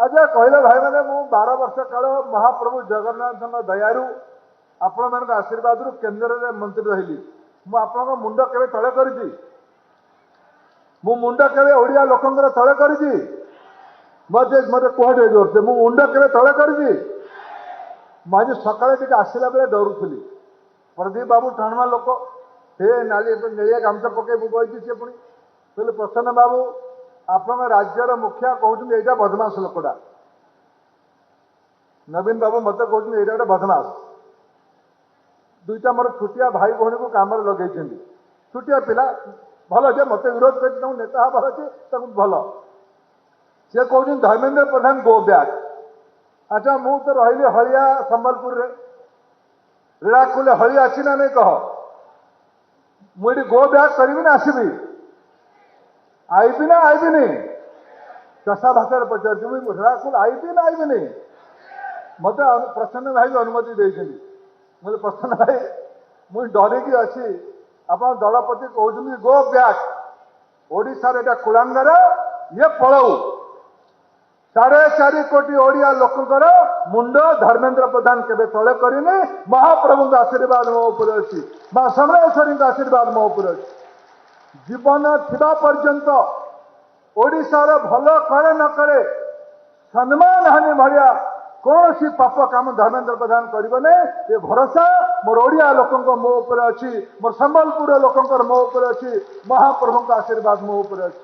आज कहले भाई मैंने मु 12 वर्ष काल महाप्रभु जगन्नाथ दयारू आपण मान आशीर्वाद केन्द्र मंत्री रही मुझे मुंड के तले करी मुंड के ओडिया लोकंर तले करी मत कहते जोर से मुंड के तले करी आज सकाଳେ आसला बेले डरुली प्रदीप बाबू टाणवा लोक हे नाली नेलिया गामछा पकई मुझे सी पुणी कहले प्रसन्न बाबू आप राज्यर मुखिया कहते यहाँ बदमाश लोकटा नवीन बाबू मत कहते यहाँ गोटे बदमाश दुईटा मोर छुटिया भाई भौणी को कम लगे छुटिया पिला भल जे मत विरोध कर नेता हबार अच्छे भल सी कहते धर्मेन्द्र प्रधान गो बैक अच्छा मु तो रही हलिया संबलपुर रीराकुल हली आसी ना नहीं कह मुझे गो बैक करी ना आसबि आईबी ना आईबिनी चषा भाषा पचार रीराकुल आईबी ना आईबिनी मत प्रसन्न भाई अनुमति देते मुझे प्रसन्न भाई मुझे डरिकी अच्छी आप दलपति कहते गो बैक ओडिशार एटा कुलांगर ये पलऊ 4.5 कोटी ओडिया लोकंकर मुंड धर्मेन्द्र प्रधान केबे तले करिनी महाप्रभु का आशीर्वाद मो ऊपर अच्छी मां समलेश्वरी का आशीर्वाद मो ऊपर अच्छी जीवन थिबा पर्यंत ओडिशार भल करे न करे सम्मान हानि भाया कौन सी पाप काम धर्मेन्द्र प्रधान करें ये भरोसा मोर ओडिया लोकों मो ऊपर अच्छी मोर संबलपुर लोकों मो ऊपर अच्छी महाप्रभु का आशीर्वाद मो ऊपर अच्छी।